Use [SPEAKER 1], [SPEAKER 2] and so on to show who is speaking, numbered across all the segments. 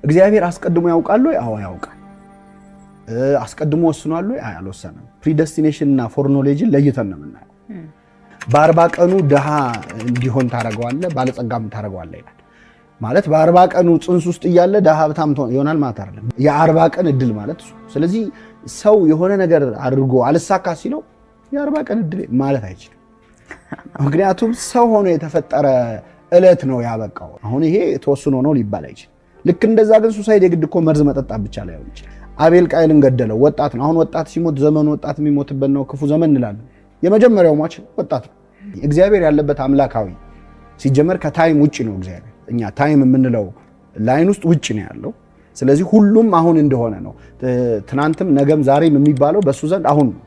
[SPEAKER 1] እግዚአብሔር አስቀድሞ ያውቃል ወይ? አዎ ያውቃል። አስቀድሞ ወስኗል ወይ? አልወሰነም። ፕሪደስቲኔሽን እና ፎርኖሌጅን ለይተን ነው የምናየው። በ40 ቀኑ ድሃ እንዲሆን ታደርገዋለህ፣ ባለጸጋም ታደርገዋለህ ይላል። ማለት በ40 ቀኑ ጽንስ ውስጥ እያለ ድሃ ሀብታም ይሆናል ማለት አይደለም። የ40 ቀን እድል ማለት እሱ። ስለዚህ ሰው የሆነ ነገር አድርጎ አልሳካ ሲለው የ40 ቀን እድል ማለት አይችልም። ምክንያቱም ሰው ሆኖ የተፈጠረ እለት ነው ያበቃው። አሁን ይሄ ተወስኖ ነው ሊባል አይችልም። ልክ እንደዛ ግን ሱሳይድ የግድ እኮ መርዝ መጠጣት ብቻ ላይሆን ይችላል። አቤል ቃየልን ገደለው። ወጣት ነው። አሁን ወጣት ሲሞት ዘመኑ ወጣት የሚሞትበት ነው፣ ክፉ ዘመን እንላለን። የመጀመሪያው ሟች ወጣት ነው። እግዚአብሔር ያለበት አምላካዊ ሲጀመር ከታይም ውጪ ነው። እግዚአብሔር እኛ ታይም የምንለው ላይን ውስጥ ውጪ ነው ያለው። ስለዚህ ሁሉም አሁን እንደሆነ ነው። ትናንትም ነገም ዛሬም የሚባለው በሱ ዘንድ አሁን ነው።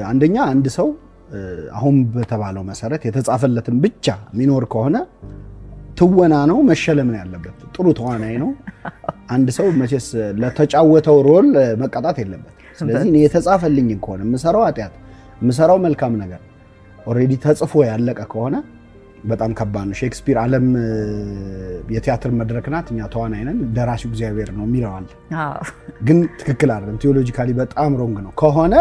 [SPEAKER 1] አንደኛ አንድ ሰው አሁን በተባለው መሰረት የተጻፈለትን ብቻ የሚኖር ከሆነ ትወና ነው መሸለም ነው ያለበት። ጥሩ ተዋናይ ነው። አንድ ሰው መቼስ ለተጫወተው ሮል መቀጣት የለበት። ስለዚህ እኔ የተጻፈልኝ ከሆነ የምሰራው ኃጢአት የምሰራው መልካም ነገር ኦልሬዲ ተጽፎ ያለቀ ከሆነ በጣም ከባድ ነው። ሼክስፒር ዓለም የቲያትር መድረክ ናት፣ እኛ ተዋናይ ነን፣ ደራሲው እግዚአብሔር ነው የሚለዋል። ግን ትክክል አይደለም። ቲዮሎጂካሊ በጣም ሮንግ ነው። ከሆነ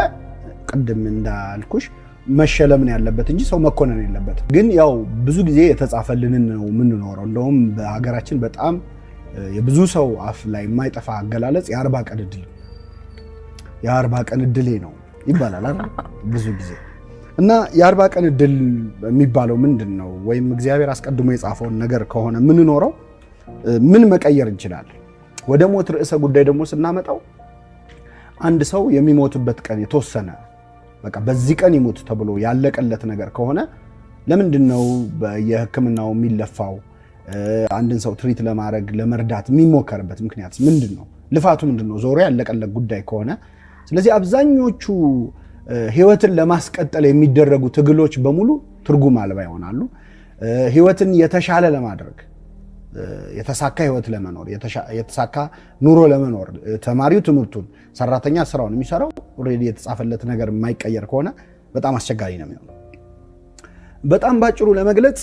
[SPEAKER 1] ቅድም እንዳልኩሽ መሸለም ነው ያለበት እንጂ ሰው መኮነን የለበት። ግን ያው ብዙ ጊዜ የተጻፈልንን ነው የምንኖረው። እንደውም በሀገራችን በጣም የብዙ ሰው አፍ ላይ የማይጠፋ አገላለጽ የ40 ቀን እድል የ40 ቀን እድሌ ነው ይባላል አይደል? ብዙ ጊዜ እና የ40 ቀን እድል የሚባለው ምንድን ነው? ወይም እግዚአብሔር አስቀድሞ የጻፈውን ነገር ከሆነ የምንኖረው ምን መቀየር እንችላለን? ወደ ሞት ርዕሰ ጉዳይ ደግሞ ስናመጣው አንድ ሰው የሚሞትበት ቀን የተወሰነ በቃ በዚህ ቀን ይሞት ተብሎ ያለቀለት ነገር ከሆነ ለምንድን ነው በየሕክምናው የሚለፋው? አንድን ሰው ትሪት ለማድረግ ለመርዳት የሚሞከርበት ምክንያት ምንድን ነው? ልፋቱ ምንድን ነው? ዞሮ ያለቀለት ጉዳይ ከሆነ ስለዚህ አብዛኞቹ ህይወትን ለማስቀጠል የሚደረጉ ትግሎች በሙሉ ትርጉም አልባ ይሆናሉ። ህይወትን የተሻለ ለማድረግ የተሳካ ህይወት ለመኖር የተሳካ ኑሮ ለመኖር ተማሪው ትምህርቱን፣ ሰራተኛ ስራውን የሚሰራው ኦልሬዲ የተጻፈለት ነገር የማይቀየር ከሆነ በጣም አስቸጋሪ ነው የሚሆነው። በጣም ባጭሩ ለመግለጽ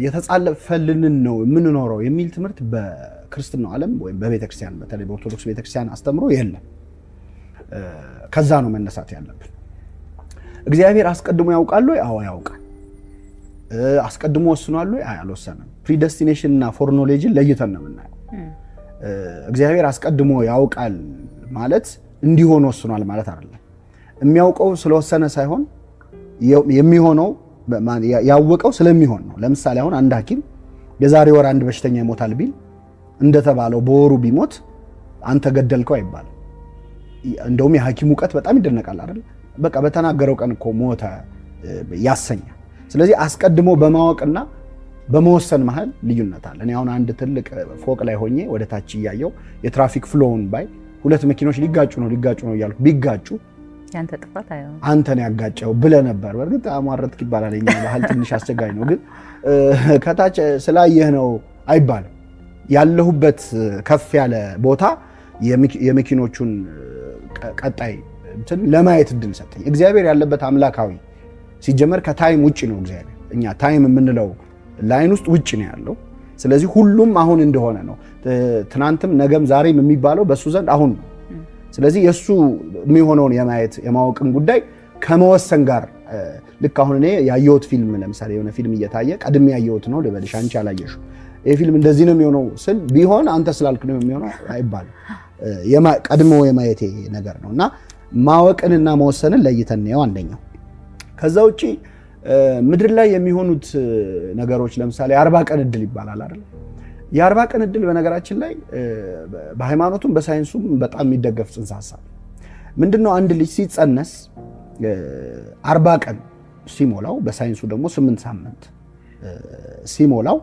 [SPEAKER 1] የተጻፈልንን ነው የምንኖረው የሚል ትምህርት በክርስትናው ዓለም ወይም በቤተክርስቲያን በተለይ በኦርቶዶክስ ቤተክርስቲያን አስተምሮ የለም። ከዛ ነው መነሳት ያለብን። እግዚአብሔር አስቀድሞ ያውቃል ወይ? አዎ ያውቃል። አስቀድሞ ወስኗል ወይ? አልወሰነም። ፕሪደስቲኔሽን እና ፎርኖሌጅን ለይተን ነው የምናየው። እግዚአብሔር አስቀድሞ ያውቃል ማለት እንዲሆን ወስኗል ማለት አይደለም። የሚያውቀው ስለወሰነ ሳይሆን የሚሆነው ያወቀው ስለሚሆን ነው። ለምሳሌ አሁን አንድ ሐኪም የዛሬ ወር አንድ በሽተኛ ይሞታል ቢል እንደተባለው በወሩ ቢሞት አንተ ገደልከው አይባልም። እንደውም የሐኪሙ እውቀት በጣም ይደነቃል አይደል? በቃ በተናገረው ቀን እኮ ሞተ ያሰኛል። ስለዚህ አስቀድሞ በማወቅና በመወሰን መሃል ልዩነት አለ። እኔ አሁን አንድ ትልቅ ፎቅ ላይ ሆኜ ወደ ታች እያየው የትራፊክ ፍሎውን ባይ ሁለት መኪኖች ሊጋጩ ነው እያልኩ ቢጋጩ
[SPEAKER 2] ያንተ ጥፋት አይሆን
[SPEAKER 1] አንተን ያጋጨው ብለህ ነበር። በርግጥ አሟረትክ ይባላል፣ የኛ ባህል ትንሽ አስቸጋሪ ነው። ግን ከታች ስላየህ ነው አይባልም። ያለሁበት ከፍ ያለ ቦታ የመኪኖቹን ቀጣይ እንትን ለማየት እድል ሰጠኝ። እግዚአብሔር ያለበት አምላካዊ ሲጀመር ከታይም ውጪ ነው። እግዚአብሔር እኛ ታይም የምንለው ላይን ውስጥ ውጪ ነው ያለው። ስለዚህ ሁሉም አሁን እንደሆነ ነው። ትናንትም ነገም ዛሬም የሚባለው በሱ ዘንድ አሁን ነው። ስለዚህ የሱ የሚሆነውን የማየት የማወቅን ጉዳይ ከመወሰን ጋር ልክ አሁን እኔ ያየሁት ፊልም ለምሳሌ የሆነ ፊልም እየታየ ቀድሜ ያየሁት ነው ልበልሽ፣ አንቺ አላየሽው። ይሄ ፊልም እንደዚህ ነው የሚሆነው ስል ቢሆን አንተ ስላልክ ነው የሚሆነው አይባልም። ቀድሞ የማየቴ ነገር ነውና ማወቅንና መወሰንን ለይተን ነው አንደኛው። ከዛ ውጪ ምድር ላይ የሚሆኑት ነገሮች ለምሳሌ 40 ቀን እድል ይባላል አይደል? የ40 ቀን እድል በነገራችን ላይ በሃይማኖቱም በሳይንሱም በጣም የሚደገፍ ጽንሰ ሐሳብ ምንድነው? አንድ ልጅ ሲጸነስ 40 ቀን ሲሞላው በሳይንሱ ደግሞ 8 ሳምንት ሲሞላው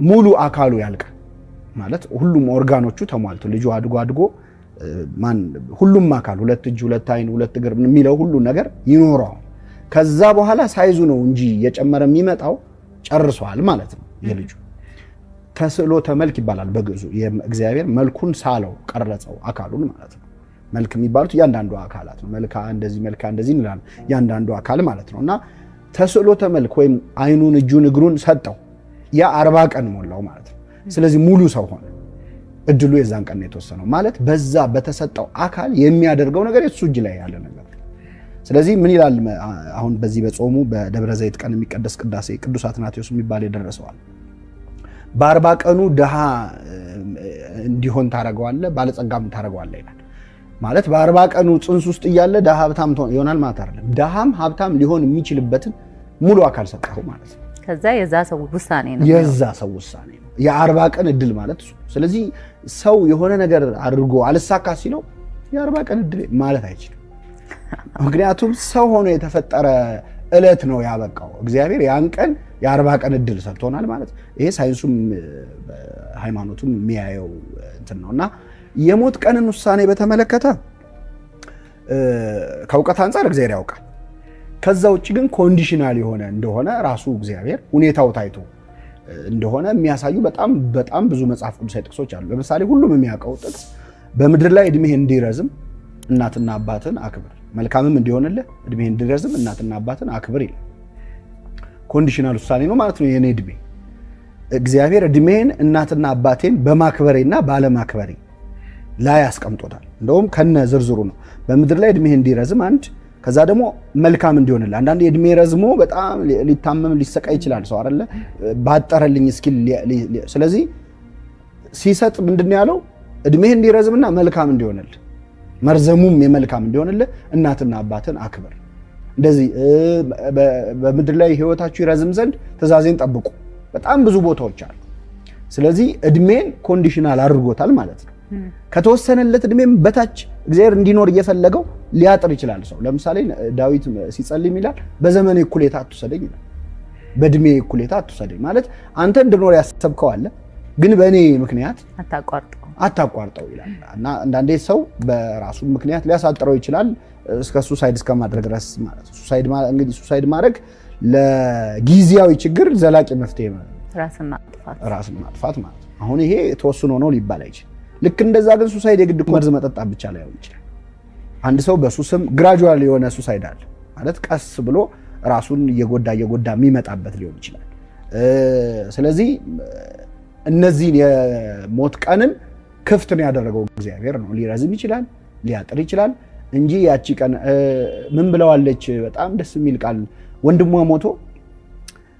[SPEAKER 1] ሙሉ አካሉ ያልቃል ማለት ሁሉም ኦርጋኖቹ ተሟልቶ ልጁ አድጎ ሁሉም አካል ሁለት እጅ፣ ሁለት አይን፣ ሁለት እግር የሚለው ሁሉ ነገር ይኖረዋል። ከዛ በኋላ ሳይዙ ነው እንጂ የጨመረ የሚመጣው ጨርሷል ማለት ነው። የልጁ ተስዕሎተ መልክ ይባላል በግዕዙ። እግዚአብሔር መልኩን ሳለው ቀረጸው አካሉን ማለት ነው። መልክ የሚባሉት እያንዳንዱ አካላት ነው። መልካ እንደዚህ እንላለን፣ እያንዳንዱ አካል ማለት ነው። እና ተስዕሎተ መልክ ወይም አይኑን እጁን እግሩን ሰጠው። ያ 40 ቀን ሞላው ማለት ነው። ስለዚህ ሙሉ ሰው ሆነ። እድሉ የዛን ቀን የተወሰነው ማለት በዛ በተሰጠው አካል የሚያደርገው ነገር የሱ እጅ ላይ ያለ ነገር። ስለዚህ ምን ይላል አሁን በዚህ በጾሙ በደብረ ዘይት ቀን የሚቀደስ ቅዳሴ ቅዱስ አትናቴዎስ የሚባል የደረሰዋል። በ40 ቀኑ ድሃ እንዲሆን ታረገዋለህ፣ ባለጸጋም ታረገዋለህ ይላል። ማለት በ40 ቀኑ ጽንስ ውስጥ እያለ ድሃ ሀብታም ይሆናል ማለት አይደለም። ድሃም ሀብታም ሊሆን የሚችልበትን ሙሉ አካል ሰጠው ማለት ነው።
[SPEAKER 2] ከዛ የዛ ሰው ውሳኔ ነው።
[SPEAKER 1] የዛ ሰው ውሳኔ ነው የ40 ቀን እድል ማለት እሱ። ስለዚህ ሰው የሆነ ነገር አድርጎ አልሳካ ሲለው የ40 ቀን እድል ማለት አይችልም። ምክንያቱም ሰው ሆኖ የተፈጠረ እለት ነው ያበቃው። እግዚአብሔር ያን ቀን የ40 ቀን እድል ሰጥቶናል ማለት ይሄ ሳይንሱም ሃይማኖቱም የሚያየው እንትን ነውና የሞት ቀንን ውሳኔ በተመለከተ ከእውቀት አንፃር እግዚአብሔር ያውቃል። ከዛ ውጭ ግን ኮንዲሽናል የሆነ እንደሆነ ራሱ እግዚአብሔር ሁኔታው ታይቶ እንደሆነ የሚያሳዩ በጣም ብዙ መጽሐፍ ቅዱሳዊ ጥቅሶች አሉ። ለምሳሌ ሁሉም የሚያውቀው ጥቅስ በምድር ላይ እድሜህ እንዲረዝም እናትና አባትን አክብር፣ መልካምም እንዲሆንልህ እድሜህ እንዲረዝም እናትና አባትን አክብር ይላል። ኮንዲሽናል ውሳኔ ነው ማለት ነው። የኔ እድሜ እግዚአብሔር እድሜን እናትና አባቴን በማክበሬና ባለማክበሬ ላይ ያስቀምጦታል። እንደውም ከነ ዝርዝሩ ነው። በምድር ላይ እድሜህ እንዲረዝም አንድ፣ ከዛ ደግሞ መልካም እንዲሆንልህ። አንዳንዴ እድሜ ረዝሞ በጣም ሊታመም ሊሰቃይ ይችላል ሰው አይደለ? ባጠረልኝ እስኪል ስለዚህ ሲሰጥ ምንድነው ያለው? እድሜህ እንዲረዝምና መልካም እንዲሆንልህ፣ መርዘሙም የመልካም እንዲሆንልህ እናትና አባትን አክብር። እንደዚህ በምድር ላይ ህይወታችሁ ይረዝም ዘንድ ትእዛዜን ጠብቁ። በጣም ብዙ ቦታዎች አሉ። ስለዚህ እድሜን ኮንዲሽናል አድርጎታል ማለት ነው። ከተወሰነለት እድሜም በታች እግዚአብሔር እንዲኖር እየፈለገው ሊያጥር ይችላል ሰው። ለምሳሌ ዳዊት ሲጸልይ ይላል በዘመኔ እኩሌታ አትውሰደኝ ይላል። በእድሜ እኩሌታ አትውሰደኝ ማለት አንተ እንድኖር ያሰብከው አለ፣ ግን በእኔ ምክንያት አታቋርጠው ይላል። እና አንዳንዴ ሰው በራሱ ምክንያት ሊያሳጥረው ይችላል እስከ ሱሳይድ እስከማድረግ ድረስ ማለት ነው። ሱሳይድ ማድረግ ለጊዜያዊ ችግር ዘላቂ መፍትሄ ነው፣ ራስን ማጥፋት ማለት ነው። አሁን ይሄ ተወስኖ ነው ሊባል አይችልም። ልክ እንደዛ ግን ሱሳይድ የግድ መርዝ መጠጣት ብቻ ላይሆን ይችላል። አንድ ሰው በሱስም ግራጁዋል የሆነ ሱሳይድ አለ ማለት ቀስ ብሎ ራሱን እየጎዳ የሚመጣበት ሊሆን ይችላል። ስለዚህ እነዚህን የሞት ቀንን ክፍት ነው ያደረገው እግዚአብሔር ነው። ሊረዝም ይችላል፣ ሊያጥር ይችላል እንጂ ያቺ ቀን ምን ብለዋለች? በጣም ደስ የሚል ቃል ወንድሟ ሞቶ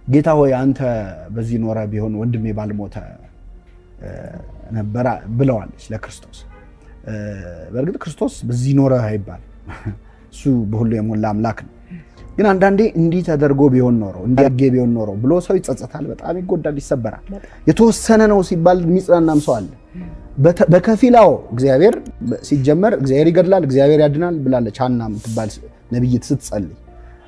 [SPEAKER 1] ጌታ ሆይ አንተ በዚህ ኖረ ቢሆን ወንድሜ ባልሞተ ነበረ ብለዋለች ለክርስቶስ። በእርግጥ ክርስቶስ በዚህ ኖረ አይባል፣ እሱ በሁሉ የሞላ አምላክ ነው። ግን አንዳንዴ እንዲህ ተደርጎ ቢሆን ኖሮ እንዲያርጌ ቢሆን ኖሮ ብሎ ሰው ይጸጸታል፣ በጣም ይጎዳል፣ ይሰበራል። የተወሰነ ነው ሲባል የሚጽናናም ሰው አለ። በከፊላው እግዚአብሔር ሲጀመር እግዚአብሔር ይገድላል እግዚአብሔር ያድናል ብላለች ሐና የምትባል ነብይት ስትጸልይ።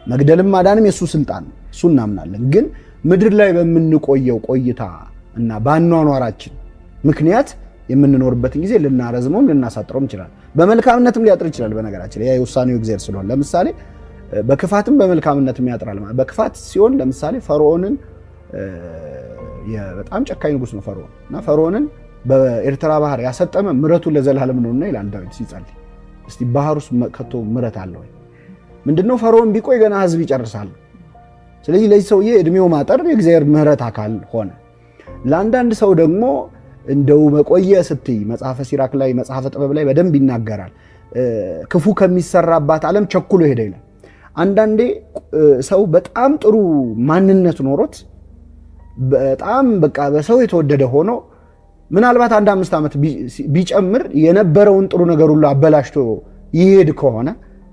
[SPEAKER 1] መግደልም ማዳንም የሱ ስልጣን ነው፣ እሱ እናምናለን። ግን ምድር ላይ በምንቆየው ቆይታ እና ባኗኗራችን ምክንያት የምንኖርበትን ጊዜ ልናረዝመውም ልናሳጥረውም ይችላል። በመልካምነትም ሊያጥር ይችላል። በነገራችን ላይ የውሳኔው እግዚአብሔር ስለሆነ ለምሳሌ በክፋትም በመልካምነትም ያጥራል። በክፋት ሲሆን ለምሳሌ ፈርዖንን በጣም ጨካኝ ንጉስ ነው ፈርዖን እና ፈርዖንን በኤርትራ ባህር ያሰጠመ ምሕረቱ ለዘላለም ነውና ይላል ዳዊት ሲጸልይ። እስቲ ባህር ውስጥ ከቶ ምሕረት አለ ወይ? ምንድነው ፈርዖን ቢቆይ ገና ህዝብ ይጨርሳል። ስለዚህ ለዚህ ሰውዬ እድሜው ማጠር የእግዚአብሔር ምሕረት አካል ሆነ። ለአንዳንድ ሰው ደግሞ እንደው መቆየ ስትይ መጽሐፈ ሲራክ ላይ መጽሐፈ ጥበብ ላይ በደንብ ይናገራል። ክፉ ከሚሰራባት ዓለም ቸኩሎ ሄደ ይላል። አንዳንዴ ሰው በጣም ጥሩ ማንነት ኖሮት በጣም በቃ በሰው የተወደደ ሆኖ ምናልባት 1-5 ዓመት ቢጨምር የነበረውን ጥሩ ነገር ሁሉ አበላሽቶ ይሄድ ከሆነ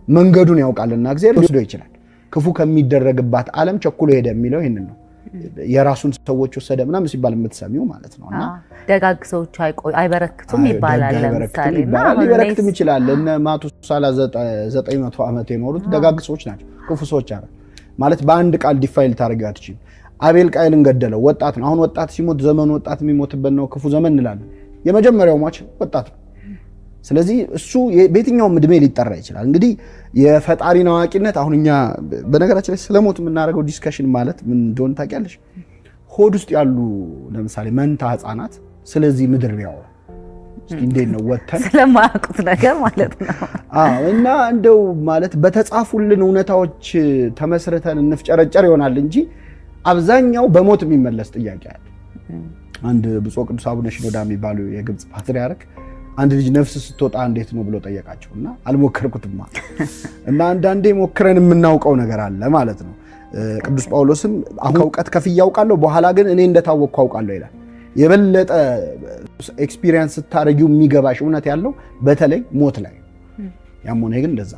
[SPEAKER 1] መንገዱን ያውቃልና እግዚአብሔር ሊወስደው ይችላል። ክፉ ከሚደረግባት ዓለም ቸኩሎ ሄደ የሚለው ይሄንን ነው። የራሱን ሰዎች ወሰደ ምናምን ሲባል የምትሰሚው ማለት ነውና
[SPEAKER 2] ደጋግ ሰዎች አይበረክቱም ይባላል። ለምሳሌ
[SPEAKER 1] ሊበረክትም ይችላል። እነ ማቱሳላ 900 ዓመት የኖሩት ደጋግ ሰዎች ናቸው። ክፉ ሰዎች አይደል ማለት በአንድ ቃል ዲፋይል ታደርጊው አትችልም። አቤል ቃየልን ገደለው፣ ወጣት ነው። አሁን ወጣት ሲሞት ዘመኑ ወጣት የሚሞትበት ነው፣ ክፉ ዘመን እንላለን። የመጀመሪያው ሟች ወጣት ነው። ስለዚህ እሱ በየትኛውም እድሜ ሊጠራ ይችላል። እንግዲህ የፈጣሪን አዋቂነት አሁን እኛ በነገራችን ላይ ስለሞት የምናደርገው ዲስከሽን ማለት ምን እንደሆነ ታውቂያለሽ? ሆድ ውስጥ ያሉ ለምሳሌ መንታ ህፃናት ስለዚህ ምድር ቢያወሩ እስቲ እንዴት ነው ወተን
[SPEAKER 2] ስለማያውቁት ነገር ማለት ነው።
[SPEAKER 1] እና እንደው ማለት በተጻፉልን እውነታዎች ተመስርተን እንፍጨረጨር ይሆናል እንጂ አብዛኛው በሞት የሚመለስ ጥያቄ አለ። አንድ ብፁዕ ቅዱስ አቡነ ሽኖዳ የሚባሉ የግብጽ ፓትርያርክ አንድ ልጅ ነፍስ ስትወጣ እንዴት ነው ብሎ ጠየቃቸውና አልሞከርኩትማ እና አንዳንዴ ሞክረን የምናውቀው ነገር አለ ማለት ነው። ቅዱስ ጳውሎስም አሁን እውቀት ከፍዬ አውቃለሁ በኋላ ግን እኔ እንደታወቅኩ አውቃለሁ ይላል። የበለጠ ኤክስፒሪየንስ ስታረጊው የሚገባሽ እውነት ያለው በተለይ ሞት ላይ ያም ሆነ ግን እንደዛ